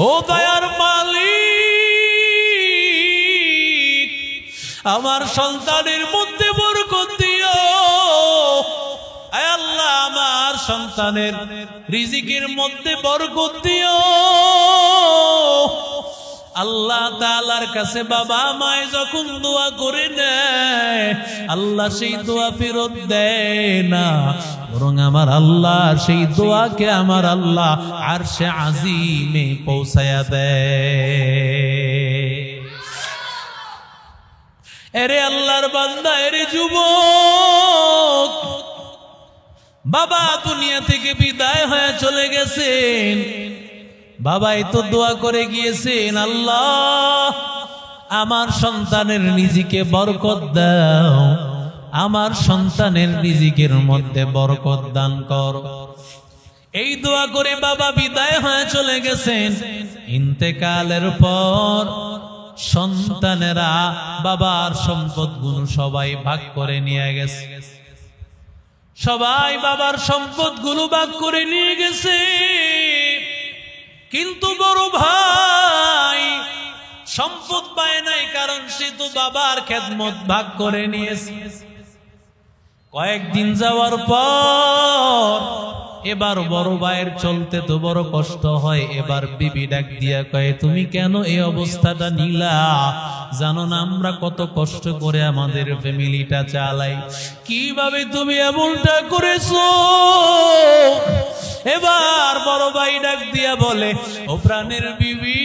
ও দয়ার মালিক, আমার সন্তানের মধ্যে বরকত দিও। আয় আল্লাহ, আমার সন্তানের রিজিকের মধ্যে বরকত দিও। আল্লাহ তাআলার কাছে বাবা মায় যখন দোয়া করে নেয়, আল্লাহ সেই দোয়া ফেরত দেয় না, বরং আমার আল্লাহ সেই দোয়াকে আমার আল্লাহ আরশে আজিমে পৌঁছায়া দেয়। এরে আল্লাহর বান্দা, এরে যুবক, বাবা দুনিয়া থেকে বিদায় হয়ে চলে গেছেন। বাবাই তো দোয়া করে গিয়েছেন, আল্লাহ আমার সন্তানের রিজিকে বরকত দাও, আমার সন্তানের রিজিকের মধ্যে বরকত দান কর। এই দোয়া করে বাবা বিদায় হয়ে চলে গেছেন। ইন্তেকালের পর সন্তানেরা বাবার সম্পদগুলো সবাই ভাগ করে নিয়ে গেছে। সবাই বাবার সম্পদগুলো ভাগ করে নিয়ে গেছে, কিন্তু বড় ভাই সম্পদ পায় নাই, কারণ সে তো বাবার খেদমত ভাগ করে নিয়েছে। কয়েকদিন যাওয়ার পর এবার বড় ভাইয়ের চলতে তো বড় কষ্ট হয়। এবার বিবি ডাক দিয়া কয়, তুমি কেন এই অবস্থাটা নিলা? জানো না আমরা কত কষ্ট করে আমাদের ফ্যামিলিটা চালাই, কিভাবে তুমি এমনটা করেছো? এবার বড় ভাই ডাক দিয়া বলে, ও প্রাণের বিবি,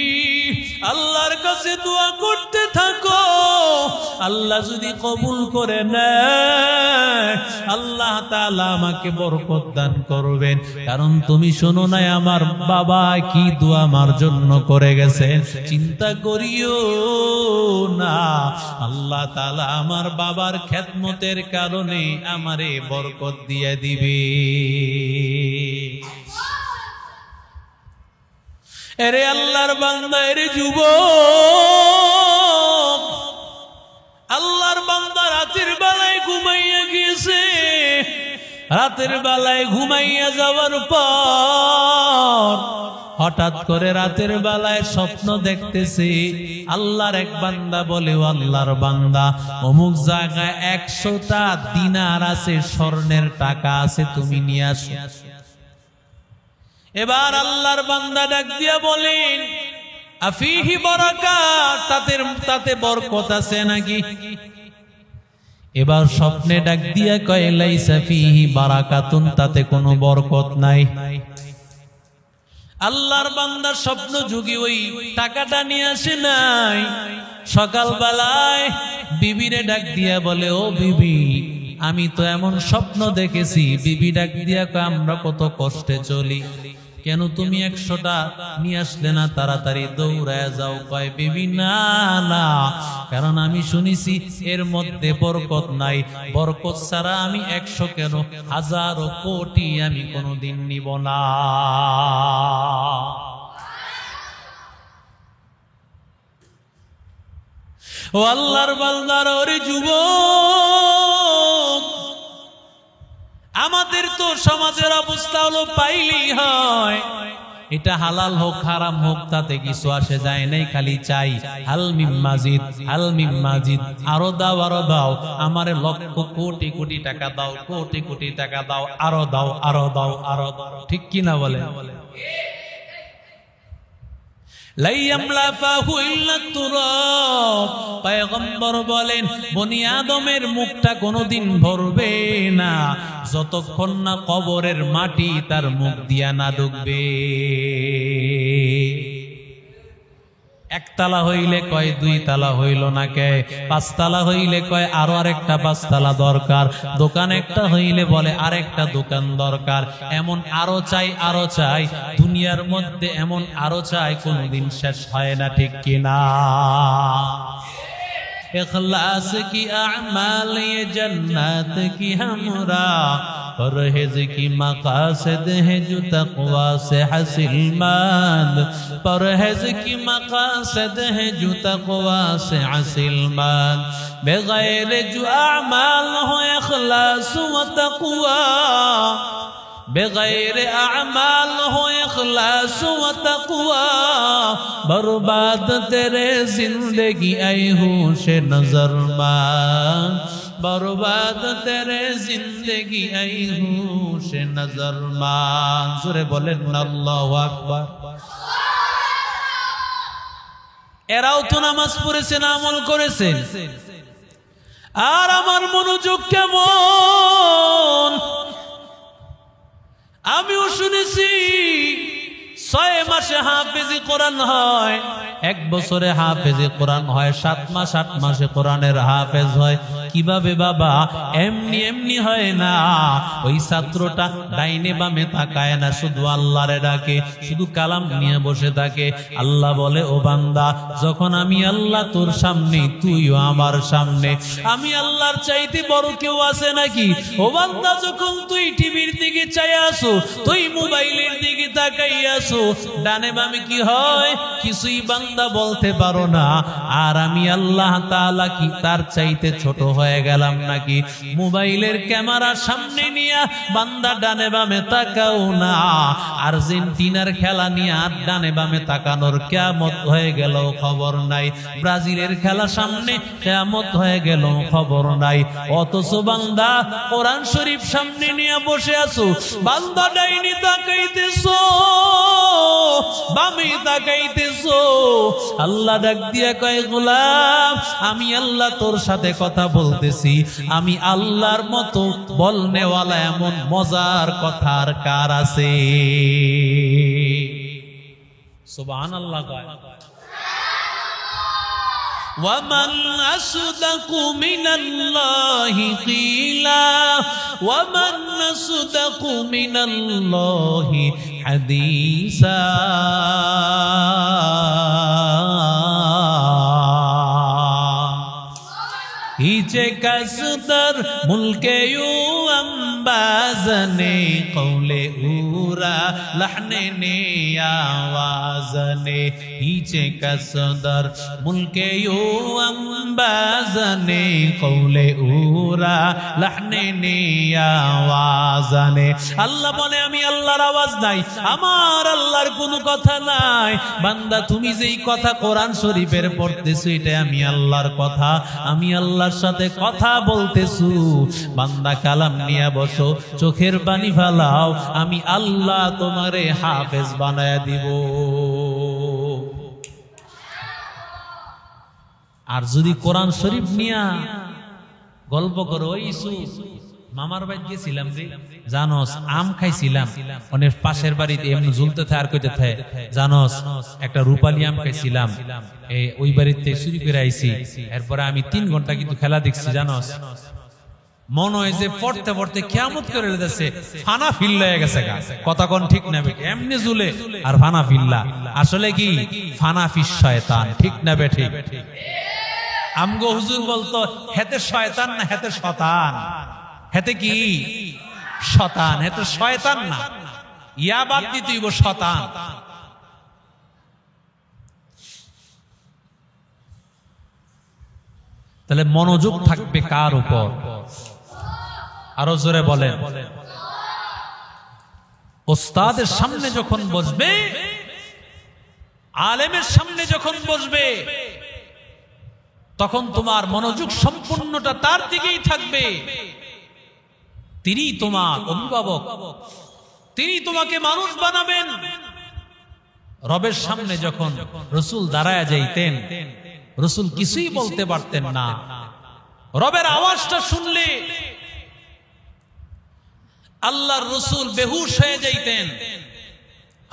আল্লাহর কাছে দোয়া করতে থাকো। আল্লাহ যদি কবুল করে নেয়, আল্লাহ তাআলা আমাকে বরকত দান করবেন। কারণ তুমি শোনো না আমার বাবা কি দোয়া আমার জন্য করে গেছেন। চিন্তা করিও না, আল্লাহ তাআলা আমার বাবার খেদমতের কারণে আমারে বরকত দিয়ে দিবে। এরে আল্লাহর বান্দা, এরে যুবক, আল্লাহর বান্দা রাতের বেলায় ঘুমাইয়া গিয়েছে। রাতের বেলায় ঘুমাইয়া যাওয়ার পর হঠাৎ করে রাতের বেলায় স্বপ্ন দেখতেছে। আল্লাহর এক বান্দা বলে, ও আল্লাহর বান্দা, অমুক জায়গায় 100টা দিনার আছে, স্বর্ণের টাকা আছে, তুমি নিয়ে আসো। এবার আল্লাহর বান্দা ডাক দিয়া বলেন, আফিহি বারাকাত, তাতে বরকত আছে নাকি? এবার স্বপ্নে ডাক দিয়া কয়, লাইসা ফিহি বারাকাতুন, তাতে কোনো বরকত নাই। আল্লাহর বান্দা স্বপ্ন যুগে ওই টাকাটা নিয়ে আসে নাই। সকাল বেলায় বিবিরে ডাক দিয়া বলে, ও বিবি, আমি তো এমন স্বপ্ন দেখেছি। বিবি ডাক দিয়া কয়, আমরা কত কষ্টে চলি, কেন তুমি 100টা নিয়ে আসলে না? তাড়াতাড়ি দৌড়ায় যাও। কয়, বিবি না না, কারণ আমি শুনেছি এর মধ্যে বরকত নাই। বরকত ছাড়া আমি 100 কেন, 1000 কোটি আমি কোনোদিন নিব না। ও আল্লাহর বান্দার, ওরে যুবক, আমাদের তো সমাজের অবস্থা হলো পাইলেই হয়, এটা হালাল হোক হারাম হোক তাতে কিছু আসে যায় নাই, খালি চাই হাল মিম মাজিদ, হাল মিম মাজিদ, আরো দাও আরো দাও, আমারে লক্ষ কোটি কোটি টাকা দাও, কোটি কোটি টাকা দাও, আরো দাও আরো দাও আরো দাও। ঠিক কি না বলে? পয়গম্বর বলেন, বনি আদমের মুখটা কোনোদিন ভরবে না যতক্ষণ না কবরের মাটি তার মুখ দিয়া না ঢুকবে। একতলা হইলে কয় 2 তলা হইল না কে, 5 তলা হইলে কয় আরো আরেকটা 5 তলা দরকার, দোকান একটা হইলে বলে আরেকটা দোকান দরকার, এমন আরো চাই আরো চাই। দুনিয়ার মধ্যে এমন আরো চাই, কোনদিন শেষ হয় না। ঠিক কিনা? इखलास की अमाल ये जन्नत की हमरा, परहेज की मकासद है जो तक़वा से हासिलमंद, परहेज की मकासद है जो तक़वा से हासिलमंद, बगैर जो अमाल हो इखलास व तक़वा, बेगैर अमाल हो इखलास व तक़वा बर्बाद तेरे जिंदगी ऐ होश नजर मान बर्बाद तेरे जिंदगी ऐ होश नजर मान जोरे बोलेन আল্লাহু আকবার এরাও তো নামাজ পড়েছেন আমল করেছেন আর আমার মনোযোগ কেমন আমিও শুনেছি 6 মাসে হাফেজি কোরআন হয় 1 বছরে হাফেজি কোরআন হয় 7 মাস 8 মাসে কোরআনের হাফেজ হয় কিভাবে বাবা এমনি এমনি হয় না ওই ছাত্রটা ডাইনে বামে তাকায় না শুধু আল্লাহরে ডাকে শুধু কালাম নিয়ে বসে থাকে আল্লাহ বলে ও বান্দা যখন আমি আল্লাহ তোর সামনে তুইও আমার সামনে আমি আল্লাহর চাইতে বড় কেউ আছে নাকি ও বান্দা যখন তুই টিভির দিকে চাই আসো তুই মোবাইলের দিকে তাকাই আসো ডানে বামে কি হয় কিছুই বান্দা বলতে পারো না আর আমি আল্লাহ তাআলা কি তার চাইতে ছোট হয়ে গেলাম নাকি মোবাইলের ক্যামেরা সামনে নিয়ে বান্দা ডানে বামে তাকাও না আর্জেন্টিনার খেলা নিয়ে আর ডানে বামে তাকানোর কিয়ামত হয়ে গেল খবর নাই ব্রাজিলের খেলা সামনে কিয়ামত হয়ে গেল খবর নাই অথচ বান্দা কোরআন শরীফ সামনে নিয়ে বসে আছো বান্দা ডাইনি তাকাইতেছো বামে তাকাইতেছো আল্লাহ ডাক দিয়া কয় গোলাম আমি আল্লাহ তোর সাথে কথা বলতেছি আমি আল্লাহর মতো বলনেওয়ালা এমন মজার কথার কার আছে সুবহানাল্লাহ কয় ومن أصدق من الله قيلا ومن أصدق من الله حديثا हिचे कसदर मुल्के यू अंबाजने कौले ऊरा लहने ने आवाजने हिचे कसदर मुल्के यू अंबाजने कौले ऊरा लहने ने आवाजने अल्लाह बोले आमी अल्लाहर आवाज নাই আমার আল্লাহর কোনো কথা নাই বান্দা তুমি যেই কথা কোরআন শরীফের পড়তেছো এটা আমি আল্লাহর কথা আমি আল্লাহর সাথে কথা বলতেছু বান্দা কালাম নিয়ে বসো চোখের পানি ফেলাও আমি আল্লাহ তোমারে হাফেজ বানায়া দিব আর যদি কোরআন শরীফ নিয়া গল্প করো ইসু মামার বাড়ি গেছিলাম রে জানোস আম খাইছিলাম অনেক পাশের বাড়িতে এমনি ঝুলতে থাকে আর কইতে থাকে জানোস একটা রূপালী আম খাইছিলাম এই ওই বাড়িতে চুরি করে আইছি এরপরে আমি 3 ঘন্টা কিন্তু খেলা দেখছি জানোস মনে হয় যে পড়তে পড়তে কিয়ামত করে দিতেছে ফানা ফিল হয়ে গেছে কথা কোন ঠিক না বেটি এমনি ঝুলে আর ফানা ফিল্লা আসলে কি ফানা ফিস শয়তান ঠিক না বেটি আমগো হুজুর বলতো হেতে শয়তান না হেতে শতান হেতে কি শতান হেতে শয়তান না ইয়া বাদ দিতেইব শতান তাহলে মনোযোগ থাকবে কার উপর আরো জোরে বলেন ওস্তাদের সামনে যখন বসবে আলেমের সামনে যখন বসবে তখন তোমার মনোযোগ সম্পূর্ণটা তার দিকেই থাকবে তিনি তোমার অভিভাবক তিনি তোমাকে মানুষ বানাবেন রবের সামনে যখন রাসূল দাঁড়ায়া যাইতেন রাসূল কিছুই বলতে পারতেন না রবের আওয়াজটা শুনলে আল্লাহর রাসূল বেহুশ হয়ে যাইতেন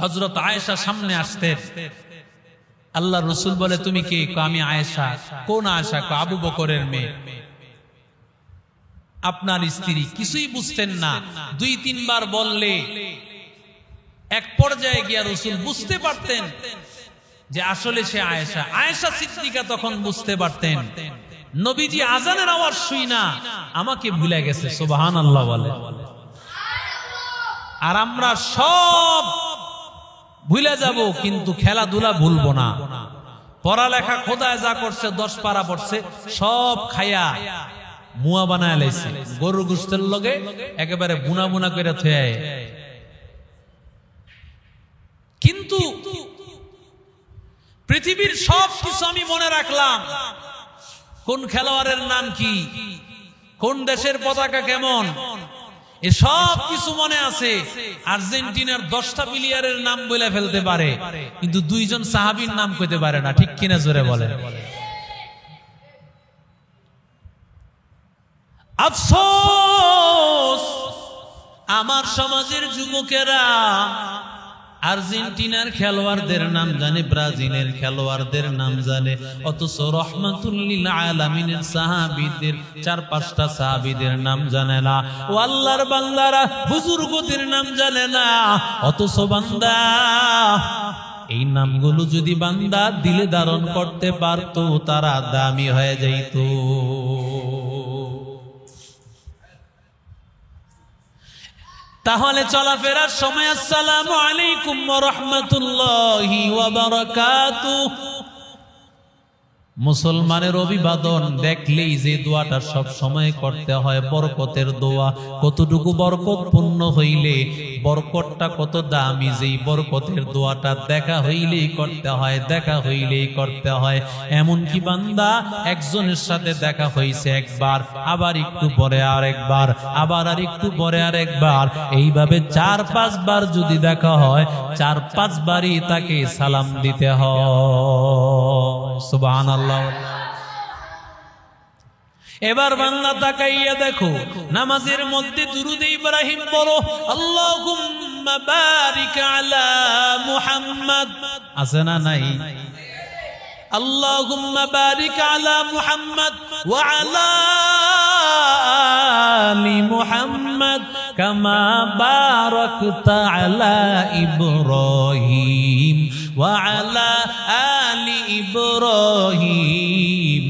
হযরত আয়েশা সামনে আসতেন আল্লাহর রাসূল বলে তুমি কে আমি আয়েশা কোন আয়েশা আবু বকরের মেয়ে আপনার স্ত্রী কিছুই বুঝতেন না 2-3 বার বললে এক পর্যায়ে গিয়া রাসূল বুঝতে পারতেন যে আসলে সে আয়েশা আয়েশা সিদ্দিকা তখন বুঝতে পারতেন নবীজি আজানের আওয়াজ শুই না আমাকে ভুলে গেছে সুবহানাল্লাহ বলে আর আমরা সব ভুলে যাব কিন্তু খেলাধুলা ভুলবো না পড়ালেখা খোদায় যা করছে 10 পারা পড়ছে সব খায়া মুয়া বানায় লাইছে গরুর গোশতের লগে একেবারে বুনা বুনা করে থয়ে কিন্তু পৃথিবীর সব কিছু আমি মনে রাখলাম, কোন খেলোয়াড়ের নাম কি, কোন দেশের পতাকা কেমন, এসব কিছু মনে আছে। আর্জেন্টিনার 10টা প্লেয়ারের নাম বলে ফেলতে পারে, কিন্তু 2 জন সাহাবীর নাম কইতে পারে না। ঠিক কিনা জোরে বলে। আফসোস, আমার সমাজের যুবকেরা আর্জেন্টিনার খেলোয়াড়দের নাম জানে, ব্রাজিলের খেলোয়াড়দের নাম জানে, অথচ রহমাতুল লিল আলামিনের সাহাবীদের 4-5টা সাহাবীদের নাম জানে না। ও আল্লাহর বান্দারা বুজুর্গদের নাম জানে না, অথচ বান্দা এই নামগুলো যদি বান্দা দিলে ধারণ করতে পারতো, তারা দামি হয়ে যাইত। তাহলে চলাফেরার সময় আসসালামু আলাইকুম ওয়া রাহমাতুল্লাহি ওয়া বারাকাতুহু, মুসলমানের অভিবাদন দেখলেই যে দোয়াটা সব সময় করতে হয়, বরকতের দোয়া। কতটুকু বরকত পূর্ণ হইলে, বরকতটা কত দামি, যেই বরকতের দোয়াটা দেখা হইলেই করতে হয়, দেখা হইলেই করতে হয়। এমন কি বান্দা একজনের সাথে দেখা হইছে একবার, আবার একটু পরে আরেকবার, আবার আর একটু পরে আরেকবার, এইভাবে 4-5 বার যদি দেখা হয়, 4-5 বারই তাকে সালাম দিতে হয়। সুবহানাল্লাহ। এবার বান্দা তাকাইয়া দেখো, নামাজের মধ্যে দুরুদ ইব্রাহিম পড়ো, আল্লাহুম্মা বারিক আলা মুহাম্মাদ, আছে না নাই? আল্লাহুম্মা বারিক আলা মুহাম্মাদ ওয়া আলা আলি মুহাম্মাদ কামা বারাকতা আলা ইব্রাহিম ওয়া আলা আলি ইব্রাহিম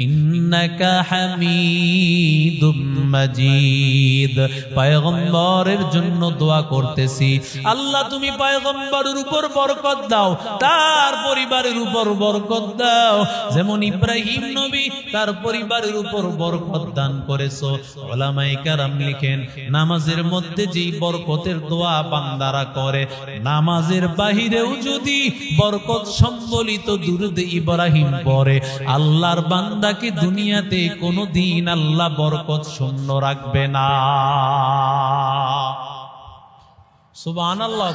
ইন্নাকা হামিদুম মাজিদ। পয়গম্বরের জন্য দোয়া করতেছি, আল্লাহ তুমি পয়গম্বরের উপর বরকত দাও, তার পরিবারের উপর বরকত দাও, যেমন ইব্রাহিম নবী তার পরিবারের উপর বরকত দান করেছো। উলামায়ে কেরাম লিখেন, নামাজের মধ্যে যেই বরকতের দোয়া বান্দারা করে, নামাজের বাহিরেও যদি বরকত সম্বলিত দুরূদ ইব্রাহিম পড়ে, আল্লাহর বান্দাকে দুনিয়াতে কোনোদিন আল্লাহ বরকত শূন্য রাখবে না। সুবহানাল্লাহ।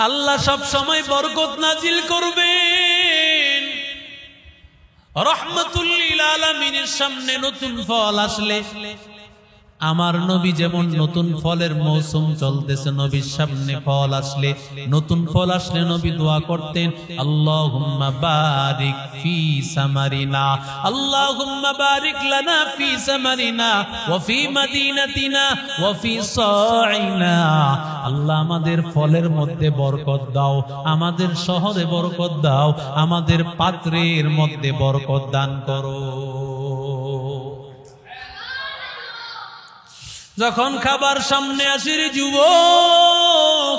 আল্লাহ সব সময় বরকত নাজিল করবেন। রহমাতুল লিল আলামিনের সামনে নতুন ফল আসলে, আমার নবী যেমন নতুন ফলের মৌসুম চলতেছে, নবীর সামনে ফল আসলে, নতুন ফল আসলে নবী দোয়া করতেন, আল্লাহুম্মা বারিক ফি সামারিনা, আল্লাহুম্মা বারিক লানা ফি সামারিনা ওয়া ফি মাদিনাতিনা ওয়া ফি সাইনা। আল্লাহ আমাদের ফলের মধ্যে বরকত দাও, আমাদের শহরে বরকত দাও, আমাদের পাত্রের মধ্যে বরকত দান করো। যখন খাবার সামনে আসে রে যুবক,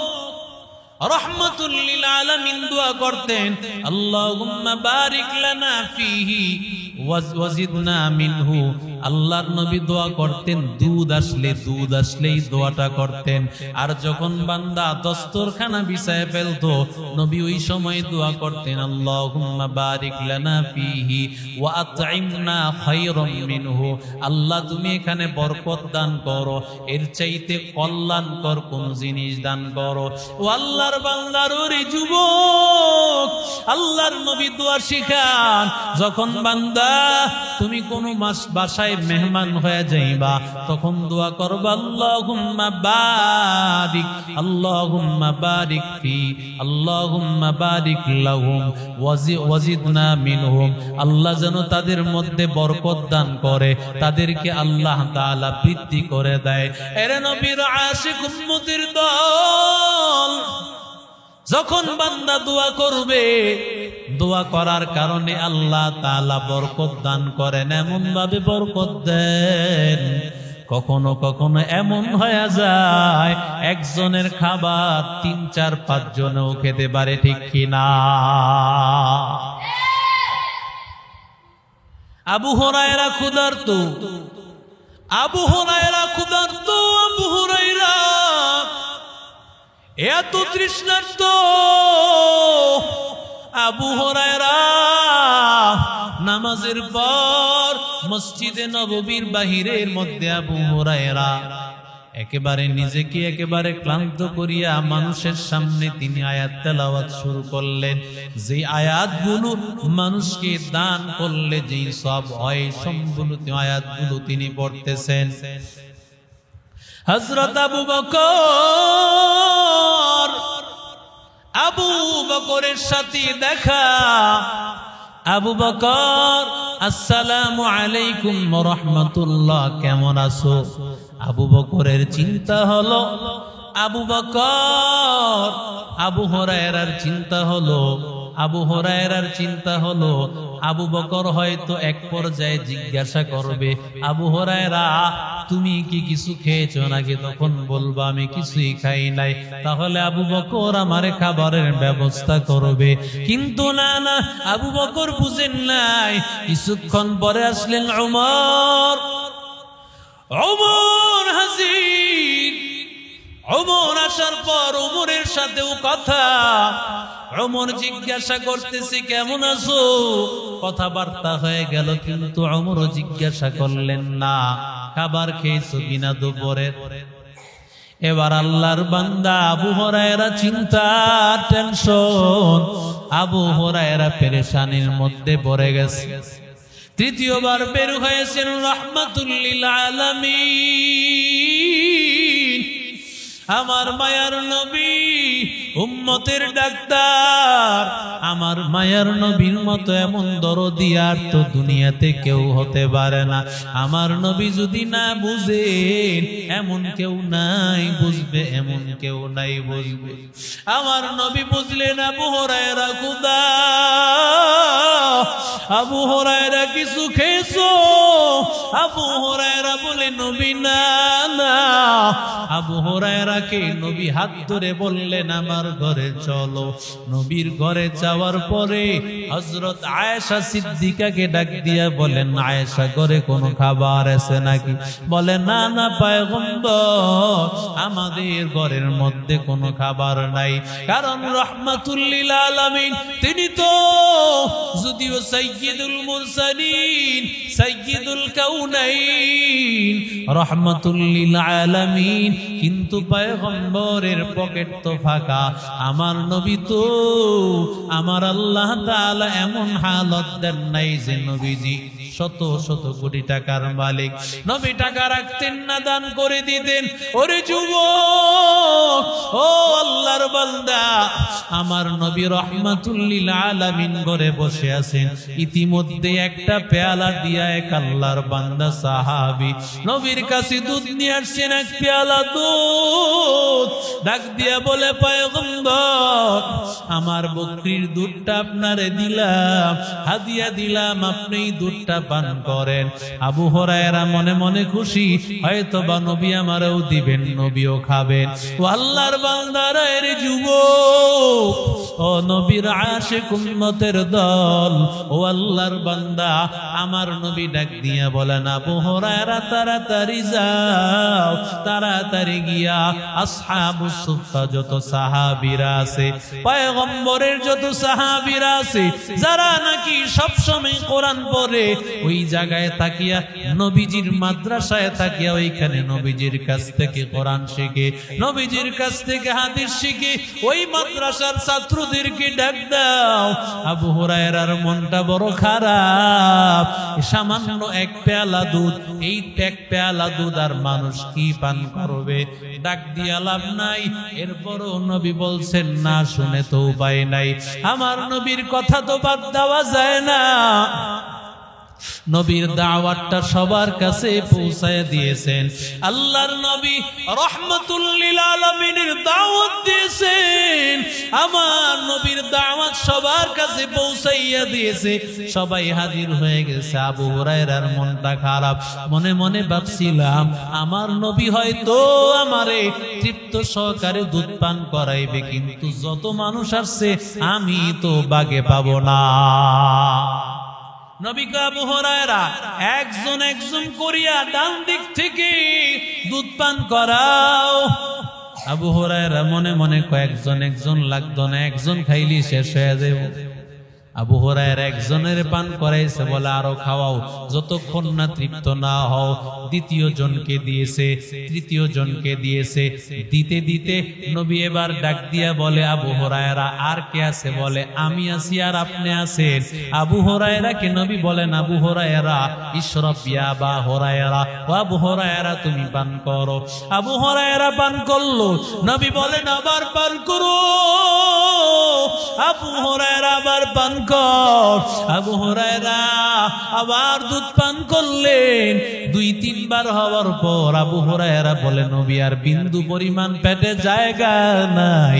রহমাতুল লিল আলামিন দোয়া করতেন, আল্লাহুম্মা বারিক লানা ফিহি ওয়াজিদনা মিনহু। আল্লাহর নবী দোয়া করতেন, দুধ আসলেই দোয়াটা করতেন। আর যখন বান্দা দস্তরখানা বিছায় ফেলতো, নবী ওই সময় দোয়া করতেন, আল্লাহুম্মা বারিক লানা ফিহি ওয়া আত'ইমনা খায়রাম মিনহু। আল্লাহ তুমি এখানে বরকত দান করো, এর চাইতে কল্যাণকর কোন জিনিস দান করো। ও আল্লাহর বান্দার ওরে যুবক, আল্লাহর নবী দোয়া শিখান, যখন বান্দা তুমি কোন বাসায় মেহমান হয়ে যাইবা, তখন দোয়া করবা, আল্লাহুম্মা বারিক, আল্লাহুম্মা বারিক ফি, আল্লাহুম্মা বারিক লাহুম ওয়াজিদনা মিনহুম। আল্লাহ যেন তাদের মধ্যে বরকত দান করে, তাদেরকে আল্লাহ তাআলা বৃদ্ধি করে দেয়। এরে নবীর আশিক উম্মতের দল, যখন বান্দা দোয়া করবে, দোয়া করার কারণে আল্লাহ তাআলা বরকত দান করেন, এমন ভাবে বরকত দেন, কখনো কখনো এমন হয়ে যায় একজনের খাবার 3-4-5 জনও খেতে পারে। ঠিক কিনা? আবু হুরায়রা ক্ষুধার্ত, আবু হুরায়রা এত তৃষ্ণার্ত আবু হুরায়রা নামাজের পর মসজিদে নববীর বাহিরের মধ্যে আবু হুরায়রা একেবারে নিজেকে একেবারে ক্লান্ত করিয়া মানুষের সামনে তিনি আয়াত তেলাওয়াত শুরু করলেন। যে আয়াতগুলো মানুষকে দান করলে যেই সব হয় সম্পূর্ণ আয়াতগুলো তিনি পড়তেছেন। হযরত আবু বকরের সাথে দেখা। আবু বকর, আসসালামু আলাইকুম ওয়া রাহমাতুল্লাহ, কেমন আছো? আবু বকরের চিন্তা হলো, আবু বকর আবু হুরায়রার চিন্তা হলো, আবু হুরায়রার চিন্তা হলো আবু বকর হয়তো এক পর্যায়ে জিজ্ঞাসা করবে, আবু হুরায়রা তুমি কি কিছু খেয়েছো নাকি? তখন বলবো আমি কিছুই খাই নাই। তাহলে আবু বকর আমারে খাবারের ব্যবস্থা করবে। কিন্তু না না, আবু বকর বুঝেন নাই। কিছুক্ষণ পরে আসলেন ওমর। ওমর হাজির। ওমর আসার পর ওমরের সাথেও কথা। ওমর জিজ্ঞাসা করতেছে কেমন আছো? কথাবার্তা হয়ে গেল, কিন্তু ওমর জিজ্ঞাসা করলেন না খাবার খেয়েছো কিনা দুপুরে। এবার আল্লাহর বান্দা আবু হুরায়রা চিন্তা, টেনশন, আবু হুরায়রা পেরেশানির মধ্যে পড়ে গেছে। তৃতীয়বার বের হয়েছেন রাহমাতুল লিল আলামিন, আমার মায়ার নবী, উম্মতের ডাক্তার। আমার মায়ার নবীর মতো এমন দরদি আর তো দুনিয়াতে কেউ হতে পারে না। আমার নবী যদি না বুঝেন, এমন কেউ নাই বুঝবে, এমন কেউ নাই বুঝবে। আমার নবী বুঝলেন আবু হুরায়রা খুদা। আবু হুরায়রা কিছু খেয়েছো? আবু হুরায়রা বলে নবী না না। আবু হুরায়রাকে নবী হাত ধরে বললেন আমার ঘরে চলো। নবীর ঘরে যাওয়ার পরে হযরত আয়েশা সিদ্দিকাকে ডাক দিয়া বলেন, আয়েশা ঘরে কোনো খাবার আছে নাকি? বলে না না পয়গম্বর, আমাদের ঘরের মধ্যে কোনো খাবার নাই। কারণ রাহমাতুল লিল আলামিন তিনি তো যদিও সাইয়্যিদুল মুরসালিন, সাইয়্যিদুল কাউনাইন, রাহমাতুল লিল আলামিন, কিন্তু পয়গম্বরের পকেট তো ফাঁকা। আমার নবী তো, আমার আল্লাহ তাআলা এমন হালত দেন নাই যে নবীজি শত শত কোটি টাকার মালিক। নবী টাকা রাখতেন না, দান করে দিতেন। ওরে যুবক, ও আল্লাহর বান্দা, আমার নবী রাহমাতুল লিল আলামিন ঘরে বসে আছেন। ইতিমধ্যে একটা পেয়ালা দিয়া এক আল্লাহর বান্দা সাহাবী নবীর কাছে দুধ নিয়ে আসছেন, এক পেয়ালা দুধ। ডাক দিয়া বলে পয়গম্বর, আমার বকরির দুধটা আপনারে দিলাম, হাদিয়া দিলাম, আপনি দুধটা পান করেন। আবু হুরায়রা মনে মনে খুশি, হয়তো বা নবী আমারও দিবেন, নবীও খাবেন। ও আল্লাহর বান্দারা, এর যুবক, ও নবীর আশিক উম্মতের দল, ও আল্লাহর বান্দা, আমার নবী ডাক দিয়া বলেন আবু হুরায়রা তাড়াতাড়ি যাও, তাড়াতাড়ি গিয়া আসহাবুস সুফফা যত সাহাবীরা আছে, পয়গম্বরের যত সাহাবীরা আছে, যারা নাকি সব সময় কোরআন পড়ে, ওই জায়গায় তাকিয়া নবীজির মাদ্রাসায় তাকিয়া ওইখানে নবীজির কাছ থেকে কোরআন শিখে, নবীজির কাছ থেকে হাদিস শিখে, ওই মাদ্রাসার ছাত্রদেরকে ডাক দাও। আবু হুরায়রার মনটা বড় খারাপ। সামান্য এক পেয়ালা দুধ, এই এক পেয়ালা দুধ আর মানুষ কি পান করবে? ডাক দিয়া লাভ নাই। এরপরও নবী বলছেন না শুনে তো উপায় নাই। আমার নবীর কথা তো বাদ দেওয়া যায় না। নবীর দাওয়াতটা সবার কাছে পৌঁছায় দিয়েছেন। আল্লাহর নবী রাহমাতুল লিল আলামিনের দাওয়াত দিয়েছেন। আমার নবীর দাওয়াত সবার কাছে পৌঁছাইয়া দিয়েছে। সবাই হাজির হয়ে গেছে। আবু হুরায়রার মনটা খারাপ। মনে মনে ভাবছিলাম আমার নবী হয়তো আমারে তৃপ্ত সহকারে দুধ পান করাইবে, কিন্তু যত মানুষ আসছে আমি তো বাগে পাবো না। নবী আবু হুরায়রা একজন একজন করিয়া ডান দিক থেকে দুধ পান করাও। আবু হুরায়রা মনে মনে কয়েকজন একজন লাগতো না, একজন খাইলি শেষ হয়ে যাবে। আবু হুরায়রা একজনের পান করাইছে, বলে আরো খাওয়াও, যতক্ষণ না তৃপ্ত না হও। দ্বিতীয় জনকে দিয়েছে, তৃতীয় জনকে দিয়েছে, দিতে দিতে নবী এবার ডাক দিয়া বলে, আবু হুরায়রা আর কে আছে? বলে আমি আছি আর আপনি আছেন। আবু হুরায়রাকে নবী বলেন, আবু হুরায়রা ইশরাব ইয়া আবা হুরায়রা, ও আবু হুরায়রা তুমি পান করো। আবু হুরায়রা পান করলো। নবী বলেন আবার পান করো। আবু হুরায়রা আবার পান কর। আবু হুরায়রা আবার দুধ পান করলেন। 2-3 বার হওয়ার পর আবু হুরায়রা বলে, নবী আর বিন্দু পরিমাণ পেটে জায়গা নাই,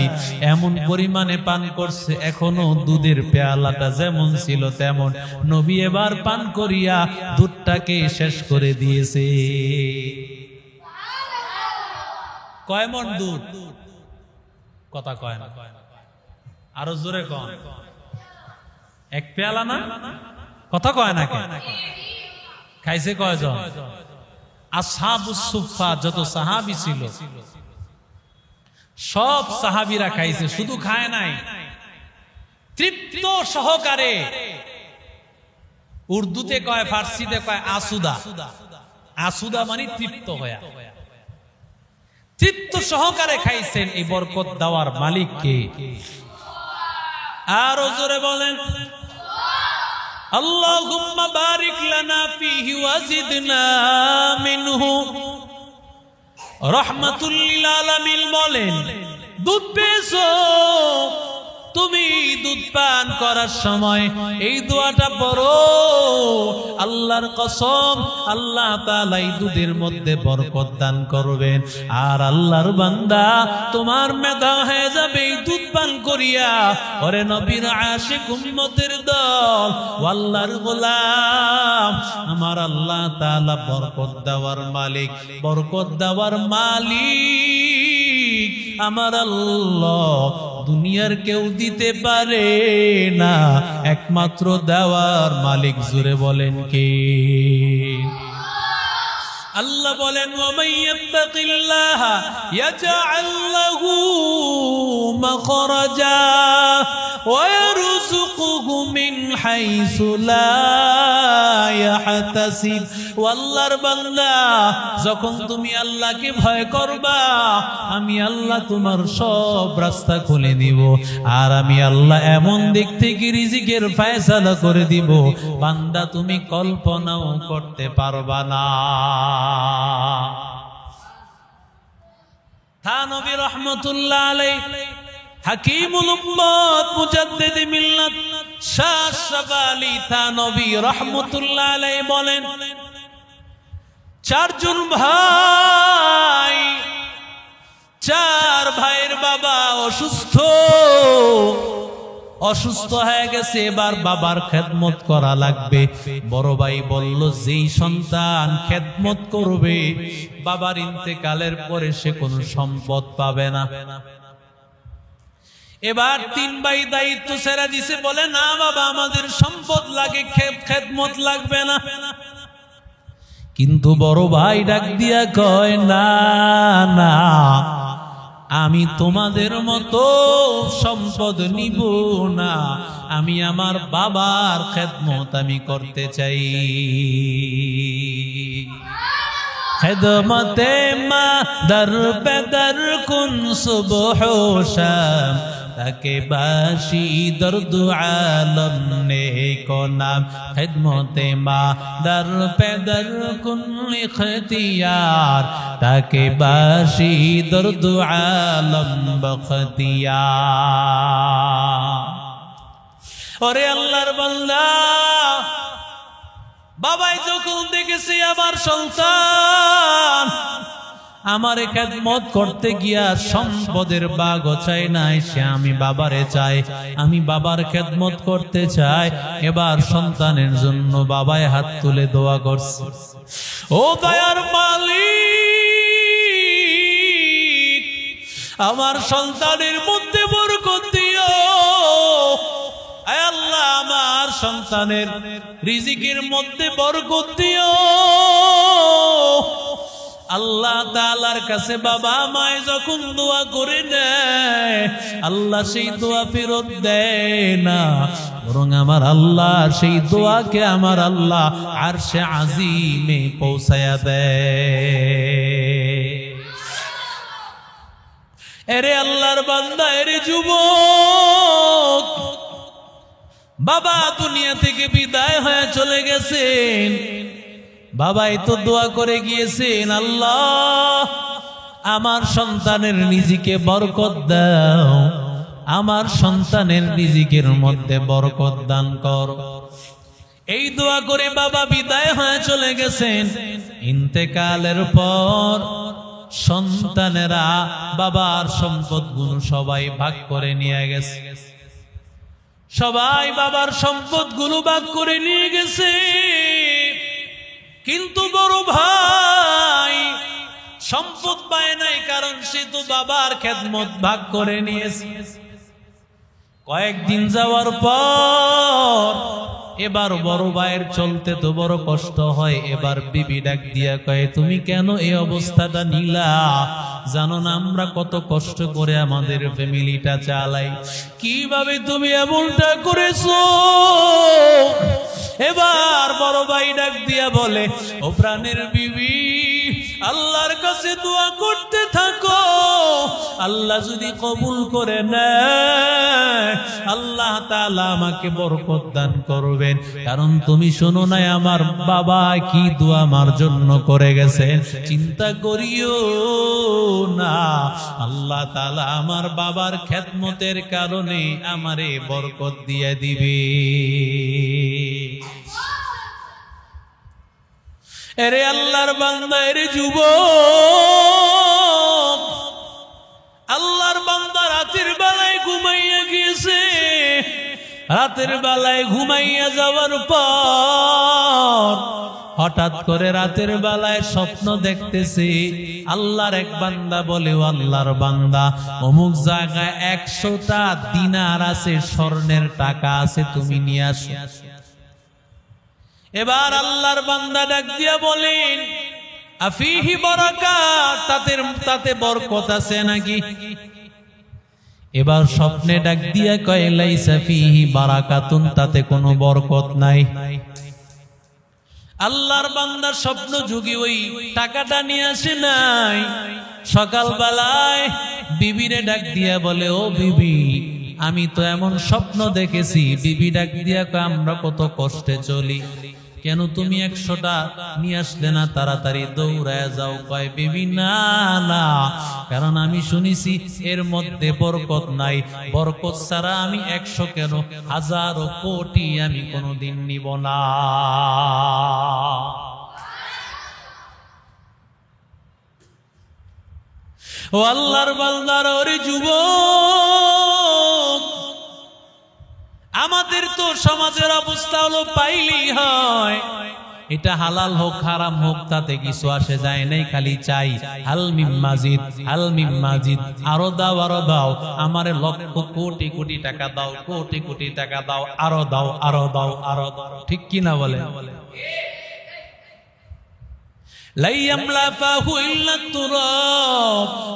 এমন পরিমাণে পান করছে, এখনো দুধের পেয়ালাটা যেমন ছিল তেমন। নবী এবার পান করিয়া দুধটাকে শেষ করে দিয়েছে। কয় মণ দুধ? কথা কয় না, আরো জোরে কন। এক পেয়ালা না? কথা কয় না কেন? খাইছে কয়জন? আসহাবুস সুফফা যত সাহাবী ছিল সব সাহাবীরা খাইছে, শুধু খায় নাই, তৃপ্ত সহকারে। উর্দুতে কয়, ফার্সিতে কয় আসুদা। আসুদা মানে তৃপ্ত হয়া, তৃপ্ত সহকারে খাইছেন। এই বরকত দেওয়ার মালিক কে? আরো জোরে বলেন আল্লাহুম্মা বারিক লানা ফীহি ওয়াজিদনা মিনহু। রাহমাতুল লিল আলামিন বলেন, দুধ পেয়েছো তুমি, দুধ পান করার সময় এই দোয়াটা পড়ো, আল্লাহর কসম আল্লাহ তাআলা এই দুধের মধ্যে বরকত দান করবেন। আর আল্লাহর বান্দা তোমার মেধা হয়ে যাবে এই দুধ পান করিয়া। ওরে নবীর আশিক উম্মতের দল, আল্লাহর গোলাম, আমার আল্লাহ তাআলা বরকত দেওয়ার মালিক, বরকত দেওয়ার মালিক আমার আল্লাহ। দুনিয়ার কেউ দিতে পারে না, একমাত্র দেওয়ার মালিক। জোরে বলেন কে? আল্লাহ বলেন, ওয়ামান ইয়াত্তাকিল্লাহা ইয়াজআল লাহু মাখরাজা ওয়া ইয়ারযুকুহু মিন হাইসু লা ইয়াহতাসিব। আল্লাহর বান্দা, যখন তুমি আল্লাহকে ভয় করবা, আমি আল্লাহ তোমার সব রাস্তা খুলে দিব। আর আমি আল্লাহ এমন দিক থেকে রিজিকের ফয়সালা করে দিব, বান্দা তুমি কল্পনাও করতে পারবা না। থানবী রহমাতুল্লাহ আলাইহি, হাকিমুল উম্মত, মুজাদ্দিদ মিল্লাত শাহ আশরাফ আলী থানবী রহমাতুল্লাহ আলাইহি বলেন, 4 জন ভাই, 4 ভাইয়ের বাবা অসুস্থ হয়ে গেছে। এবার বাবার খেদমত করা লাগবে। বড় ভাই বলল, যেই সন্তান খেদমত করবে বাবার ইন্তেকালের পরে সে কোনো সম্পদ পাবে না। এবার 3 ভাই দায়িত্ব ছেড়ে দিছে, বলে না বাবা আমাদের সম্পদ লাগে, খেদমত লাগবে না। কিন্তু বড় ভাই ডাক দিয়া কয়, না না, আমি তোমাদের মতো সম্পদ নিব না, আমি আমার বাবার খেদমত আমি করতে চাই। খেদমতে মা দর পে দর কুন সুবহ শাম, তাকে বাসি দর্দ আলম নেকো নাম। খেদমতে মা দর পে দর কুন ইখতিয়ার, তাকে বাসি দর্দ আলম বখতিয়ার। ওরে আল্লাহর বান্দা, বাবাই যখন দেখেছে আমার সন্তান আমার খেদমত করতে গিয়া সম্পদের বাগ চাই নাই, সে আমি বাবারে চাই, আমি বাবার খেদমত করতে চাই। এবার সন্তানের জন্য বাবায় হাত তুলে দোয়া করছে, ও দয়ার মালিক, আমার সন্তানের মধ্যে বরকত দিও। আয় আল্লাহ, আমার সন্তানের রিজিকের মধ্যে বরকত দিও। আল্লাহ তাআলার কাছে বাবা মায় যখন দোয়া করে নেয়, আল্লাহ সেই দোয়া ফেরত দেয় না, বরং আমার আল্লাহ সেই দোয়াকে আমার আল্লাহ আরশে আজিমে পৌঁছায়া দেয়। এরে আল্লাহর বান্দা, এরে যুবক, বাবা দুনিয়া থেকে বিদায় হয়ে চলে গেছেন, বাবাই তো দোয়া করে গিয়েছেন, আল্লাহ আমার সন্তানের রিজিকে বরকত দাও, আমার সন্তানের রিজিকের মধ্যে বরকত দান কর। এই দোয়া করে বাবা বিদায় হয়ে চলে গেছেন। ইন্তেকালের পর সন্তানেরা বাবার সম্পদগুলো সবাই ভাগ করে নিয়ে গেছে, সবাই বাবার সম্পদগুলো ভাগ করে নিয়ে গেছে। কিন্তু বড় ভাই সম্পদ পায় নাই, কারণ সে তো বাবার খেদমত ভাগ করে নিয়েছে। কয়েকদিন যাওয়ার পর এবার বড় ভাইয়ের চলতে তো বড় কষ্ট হয়। এবার বিবি ডাক দিয়া কয়, তুমি কেন এই অবস্থাটা নিলা? জানো না আমরা কত কষ্ট করে আমাদের ফ্যামিলিটা চালাই, কিভাবে তুমি এমনটা করেছো? এবার বড় ভাই ডাক দিয়া বলে, ও প্রাণের বিবি, আল্লাহর কাছে দোয়া করতে থাকো, আল্লাহ যদি কবুল করে নেয় আল্লাহ তাআলা আমাকে বরকত দান করবেন। কারণ তুমি শোনো না আমার বাবা কি দোয়া আমার জন্য করে গেছেন, চিন্তা করিও না, আল্লাহ তাআলা আমার বাবার খেদমতের কারণে আমারে বরকত দিয়ে দিবে। এরে আল্লাহর বান্দা, এরে যুবক, আল্লাহর বান্দা রাতের বেলায় ঘুমাইয়া গিয়েছে। রাতের বেলায় ঘুমাইয়া যাওয়ার পর হঠাৎ করে রাতের বেলায় স্বপ্ন দেখতেছে। আল্লাহর এক বান্দা বলে, ও আল্লাহর বান্দা, অমুক জায়গায় 100টা দিনার আছে, স্বর্ণের টাকা আছে, তুমি নিয়ে আসো। এবার আল্লাহর বান্দা ডাক দিয়া বলেন, আফিহি বারাকাত, তাতে বরকত আছে নাকি? এবার স্বপ্নে ডাক দিয়া কয়, লাইসা ফিহি বারাকাতুন, তাতে কোনো বরকত নাই। আল্লাহর বান্দা স্বপ্ন যুগে ওই টাকাটা নিয়ে আসে নাই। সকাল বেলায় বিবিরে ডাক দিয়া বলে, ও বিবি, আমি তো এমন স্বপ্ন দেখেছি। বিবি ডাক দিয়া কয়, আমরা কত কষ্টে চলি, কেন তুমি 100টা নিয়ে আসলে না? তাড়াতাড়ি দৌড়ায় যাও। কয় বিবি, না না, কারণ আমি শুনেছি এর মধ্যে বরকত নাই, বরকত ছাড়া আমি 100 কেন 1000 কোটি আমি কোনোদিন নিব না। ও আল্লাহর বান্দার, ওরে যুবক, আমাদের তো সমাজের অবস্থা হলো পাইলেই হয়, এটা হালাল হোক হারাম হোক তাতে কিছু আসে যায় নাই, খালি চাই হাল মিম মাজিদ, হাল মিম মাজিদ, আরো দাও আরো দাও, আমারে লক্ষ কোটি কোটি টাকা দাও, কোটি কোটি টাকা দাও, আরো দাও আরো দাও আরো দাও। ঠিক কি না বলে?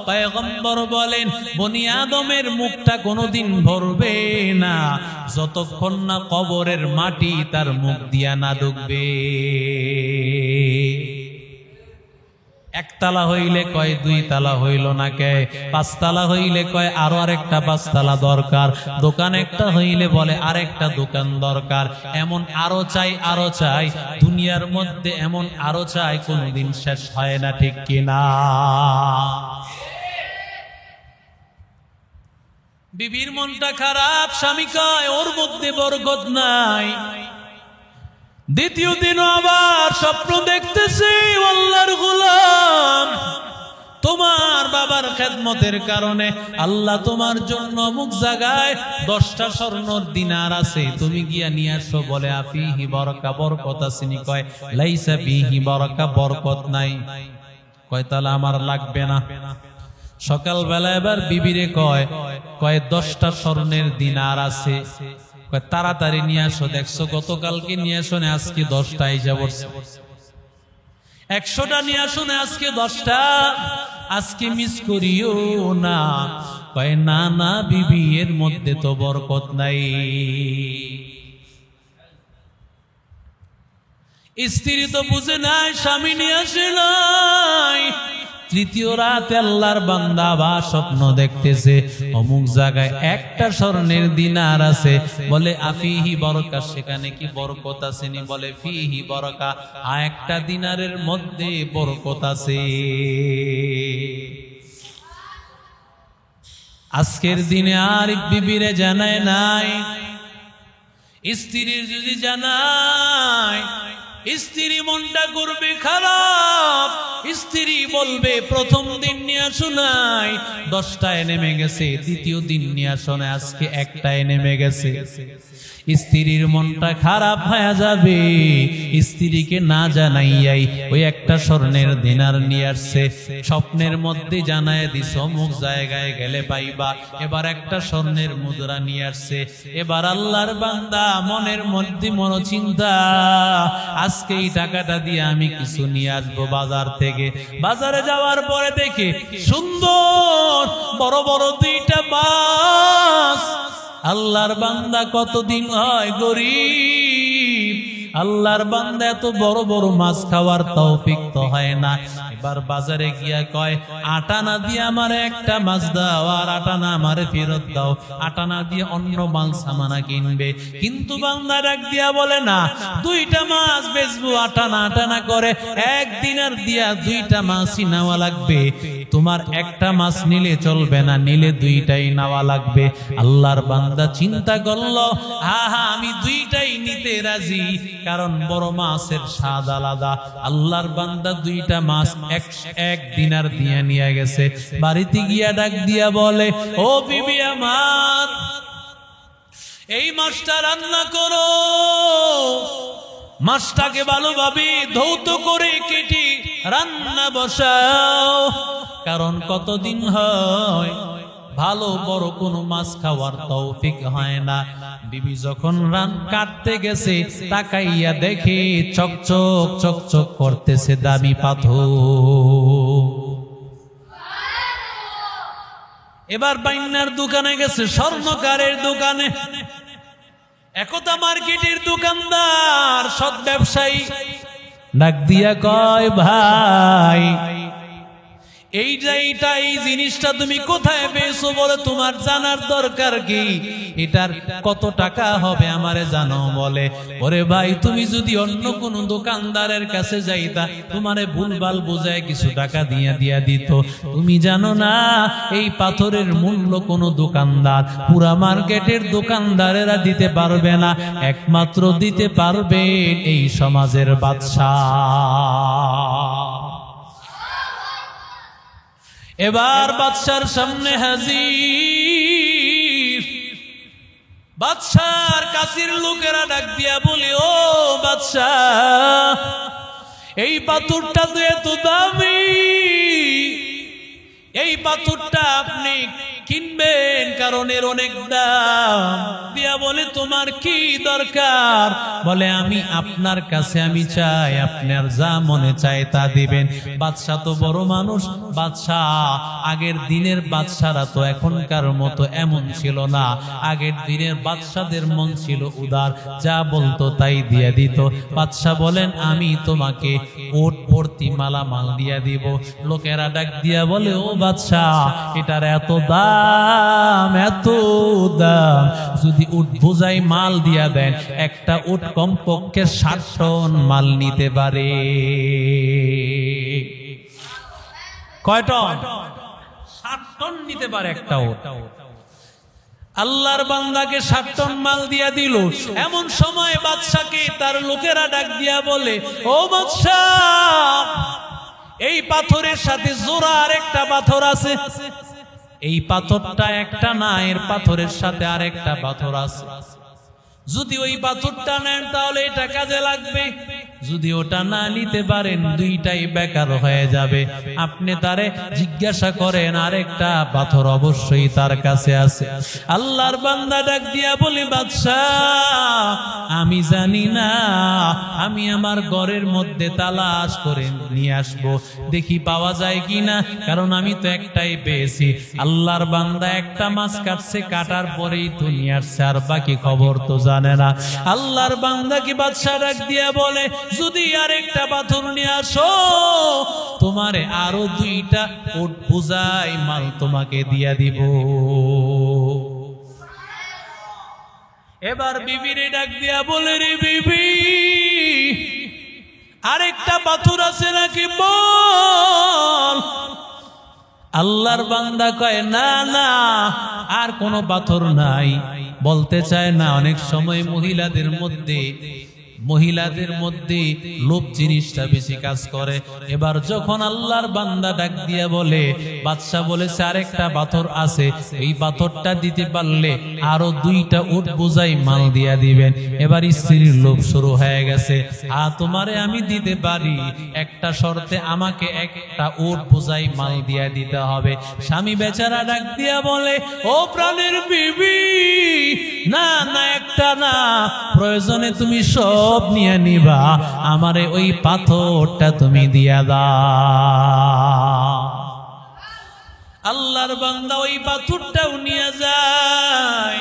পয়গম্বর বলেন, বনি আদমের মুখটা কোনোদিন ভরবে না যতক্ষণ না কবরের মাটি তার মুখ দিয়া না ঢুকবে। একতলা হইলে কয় 2 তালা হইল না কে, 5 তালা হইলে কয় আরো আরেকটা 5 তালা দরকার, দোকান একটা হইলে বলে আরেকটা দোকান দরকার, এমন আরো চাই আরো চাই, দুনিয়ার মধ্যে এমন আরো চাই, কোনদিন শেষ হয় না। ঠিক কিনা? বিবির মনটা খারাপ, স্বামী কয় ওর মধ্যে বরকত নাই। দ্বিতীয় দিন আবার স্বপ্ন দেখতেছে, আল্লাহর গোলাম, তোমার বাবার খেদমতের কারণে আল্লাহ তোমার জন্য অমুক জায়গায় 10টা স্বর্ণর দিনার আছে, তুমি গিয়া নিয়ে আসো। বলে আফিহি বারাকা, বরকত আসেনি? কয় লাইসা ফিহি বারাকা, বরকত নাই। কয় তাহলে আমার লাগবে না। সকাল বেলা এবার বিবিরে কয় 10টা স্বর্ণের দিনার আছে, তাড়াতাড়ি নিয়ে আসো। দেখছো গতকালকে নিয়ে আসো না, আজকে 10টা এসে পড়ছে। 100টা নিয়ে আসুন, আজকে 10টা, আজকে মিস করিও না। কয় না না বিবি, এর মধ্যে তো বরকত নাই। স্ত্রী তো বুঝে নাই, স্বামী নিয়ে আসে নাই। তৃতীয় রাতে আল্লাহর বান্দা বা স্বপ্ন দেখতেছে, অমুক জায়গায় একটা স্বর্ণের দিনার আছে। বলে আফিহি বরকা, সেখানে কি বরকত আসেনি? বলে ফিহি বরকা, একটা দিনারের মধ্যে বরকত আছে। আজকের দিনে আর বিবিরে জানায় নাই। স্ত্রীর যদি জানায়, স্ত্রী মনটা করবে খারাপ। স্ত্রী বলবে প্রথম দিন নিয়ে আসো নাই, 10টায় নেমে গেছে, দ্বিতীয় দিন নিয়ে আসো না, আজকে 1টায় নেমে গেছে। স্ত্রীর মনটা খারাপ হয়ে যাবে। স্ত্রীকে না জানাইয়াই ওই একটা স্বর্ণের দিনার নিয়ে আসছে, স্বপ্নের মধ্যে জানায় দিস অমুক জায়গায় গেলে পাইবা। এবার একটা স্বর্ণের মুদ্রা নিয়ে আসছে। এবার আল্লাহর বান্দা মনের মধ্যে মনোচিন্তা, আজকে এই টাকাটা দিয়ে আমি কিছু নিয়ে আসবো বাজার থেকে। বাজারে যাওয়ার পরে দেখে সুন্দর বড় বড় 2টা মাছ। আল্লাহর বান্দা কতদিন হয় গরিব, আল্লাহর বান্দা এত বড় বড় মাছ খাওয়ার তৌফিক তো হয় না। এবার বাজারে গিয়া কয়, 8 আনা দিয়ে আমার একটা মাছ দাও, আর 8 আনা আমারে ফেরত দাও। 8 আনা দিয়ে অন্য মাল সামানা কিনবে। কিন্তু বান্দা ডাক দিয়া বলে না, 2টা মাছ বেচবো 8 আনা করে, 1 দিনার দিয়া 2টা মাছই নেওয়া লাগবে। তোমার একটা মাছ নিলে চলবে না, নিলে 2টাই নেওয়া লাগবে। আল্লাহর বান্দা চিন্তা করলো, হা হা আমি 2টাই নিতে রাজি, কারণ বড় মাছের স্বাদ আলাদা। আল্লাহর বান্দা 2টা মাছ 1 দিনার দিয়ে নিয়ে গেছে। বাড়িতে গিয়া ডাক দিয়া বলে, ও বিবি আমার, এই মাছটা রান্না করো, মাছটাকে ভালোভাবে ধৌত করে কেটে রান্না বসাও। কারণ কতদিন হয় ভালো বড় কোনো মাছ খাওয়ার তৌফিক হয় না। বিবি যখন রান কাটতে গেছে, তাকাইয়া দেখে চকচক চকচক করতেছে দামি পাথর। এবার বাইনার দোকানে গেছে, স্বর্ণকারের দোকানে। একতা মার্কেটের দোকানদার, সৎ ব্যবসায়ী, ডাক দিয়া কয়, ভাই এইটা এই জিনিসটা তুমি কোথায় পেয়েছো? বলে তোমার জানার দরকার কি? এটার কত টাকা হবে আমারে জানো? বলে, ওরে ভাই তুমি যদি অন্য কোন দোকানদারের কাছে যাইতা, তোমারে ভুলভাল বোঝায় কিছু টাকা দিয়া দিত। তুমি জানো না এই পাথরের মূল্য কোন দোকানদার, পুরা মার্কেটের দোকানদারেরা দিতে পারবে না, একমাত্র দিতে পারবে এই সমাজের বাদশাহ। এবার বাদশার সামনে হাজির। বাদশার কাছের লোকেরা ডাক দিয়া বলে, ও বাদশাহ, এই পাথরটা তো এত দামি, এই পাথরটা আপনি কিনবেন, কারণ এর অনেক দাম। দিয়া বলে, তোমার কি দরকার? বলে, আমি আপনার কাছে আমি চাই, আপনার যা মনে চায় তা দিবেন। বাদশাহ তো বড় মানুষ, বাদশাহ আগের দিনের বাদশারা তো এখনকার মতো এমন ছিল না। আগের দিনের বাদশাদের মন ছিল উদার, যা বলতো তাই দিয়ে দিত। বাদশাহ বলেন, আমি তোমাকে ওট ভর্তি মালামাল দিয়া দিব। লোকেরা ডাক দিয়া বলে, ও বাদশাহ, এটার এত দাম, এত দাম, যদি উট বোঝাই মাল দিয়া দেন, একটা উট কমপক্ষে 60 টন মাল নিতে পারে। কয় টন? 60 টন নিতে পারে একটা উট। আল্লাহর বান্দাকে 60 টন মাল দিয়া দিল। এমন সময় বাদশাকে তার লোকেরা ডাক দিয়া বলে, ও বাদশাহ, এই পাথরের সাথে জোড়া আরেকটা পাথর আছে। এই পাথরটা একটা না, এর পাথরের সাথে আরেকটা পাথর আছে। যদি ওই পাথরটা নেন তাহলে এটা কাজে লাগবে। যদি ওটা না নিতে পারেন দুইটাই বেকার হয়ে যাবে। আপনি তারে জিজ্ঞাসা করেন, আরেকটা পাথর অবশ্যই তার কাছে আছে। আল্লাহর বান্দা ডাক দিয়া বলে, বাদশাহ আমি জানি না, আমি আমার ঘরের মধ্যে তালাশ করে নিয়ে আসবো, দেখি পাওয়া যায় কিনা, কারণ আমি তো একটাই পেয়েছি। আল্লাহর বান্দা একটা মাছ কাটছে, কাটার পরেই তো নিয়ে আসছে, আর বাকি খবর তো জানে না। আল্লাহর বান্দা কি বাদশাহ ডাক দিয়া বলে, যদি আরেকটা পাথর নিয়ে আসো তোমারে আরো দুইটা উট বোঝাই মাল তোমাকে দিয়া দিব। এবার বিবিরে ডাক দিয়া বলে, রে বিবি আরেকটা পাথর আছে নাকি বল। আল্লাহর বান্দা কয়, না না আর কোনো পাথর নাই, বলতে চায় না। অনেক সময় মহিলাদের মধ্যে লোভ জিনিসটা বেশি কাজ করে। এবার যখন আল্লাহর বান্দা ডাক দিয়া বলে, বাদশা বলেছে আরেকটা পাথর আছে, এই পাথরটা দিতে পারলে আরো দুইটা উট বোঝাই মাল দিয়া দিবেন। এবার স্ত্রীর লোভ শুরু হয়ে গেছে, তোমারে আমি দিতে পারি, একটা শর্তে আমাকে একটা উট বোঝাই মাল দিয়া দিতে হবে। স্বামী বেচারা ডাক দিয়া বলে, ও প্রাণের বিবি, না না একটা না, প্রয়োজনে তুমি সব নিয়ে নিবা, আমারে ওই পাথরটা তুমি দিয়া দাও। আল্লাহর বান্দা ওই পাথরটাও নিয়ে যায়,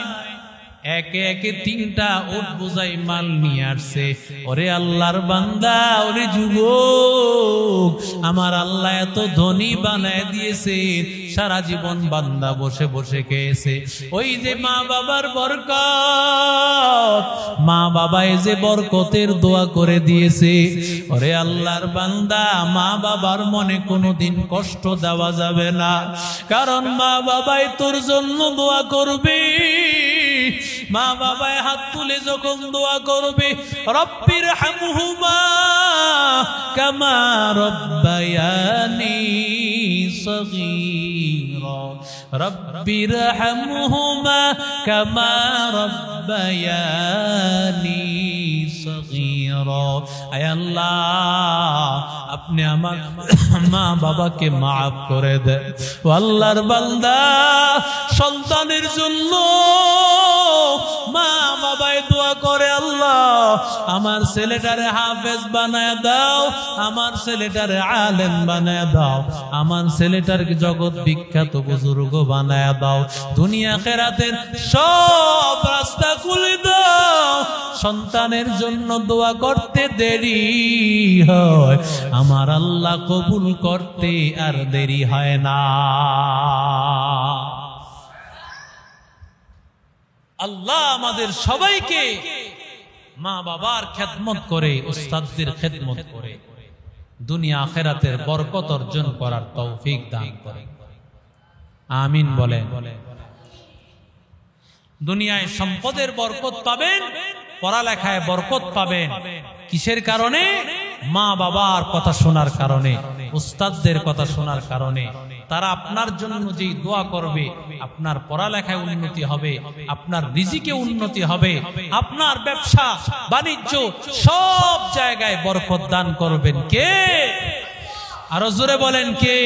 একে একে তিনটা উট বোঝাই মাল নিয়ে আসছে। ওরে আল্লাহর বান্দা, ওরে যুবক, আমার আল্লাহ এত ধনী বানায় দিয়েছে, সারা জীবন বান্দা বসে বসে খেয়েছে। ওই যে মা বাবার বরকত, মা বাবায় যে বরকতের দোয়া করে দিয়েছে। ওরে আল্লাহর বান্দা, মা বাবার মনে কোনোদিন কষ্ট দেওয়া যাবে না, কারণ মা বাবাই তোর জন্য দোয়া করবে। মা বাবায় হাত তুলে যখন দোয়া করবে, রব্বির হামহুমা কামা রব্বায়ানি সগীরা, রব্বির হামহুমা কামা রব্বায়ানি সগীরা। আয় আল্লাহ, আপনি আমার মা বাবাকে মাফ করে দেন। আল্লাহর বান্দা, সন্তানের জন্য মা বাবায় দোয়া করে, আল্লাহ আমার ছেলেটারে হাফেজ বানায় দাও, আমার ছেলেটারে আলেম বানায় দাও, আমার ছেলেটাকে জগৎ বিখ্যাত বুজুর্গ বানায় দাও, দুনিয়া আখিরাতের সব রাস্তা খুলে দাও। সন্তানের জন্য দোয়া করতে দেরি হয়, আমার আল্লাহ কবুল করতে আর দেরি হয় না। আল্লাহ আমাদের সবাইকে মা বাবার খেদমত করে, উস্তাদদের খেদমত করে দুনিয়া আখিরাতের বরকত অর্জন করার তৌফিক দান করে। আমিন বলেন। দুনিয়ায় সম্পদের বরকত পাবেন, পড়ালেখায় বরকত পাবেন। কিসের কারণে? মা বাবার কথা শোনার কারণে, উস্তাদদের কথা শোনার কারণে। তারা আপনার জন্য যেই দোয়া করবে, আপনার পড়ালেখায় উন্নতি হবে, আপনার রিজিকে উন্নতি হবে, আপনার ব্যবসা বাণিজ্য সব জায়গায় বরকত দান করবেন কে? আরো জোরে বলেন কে?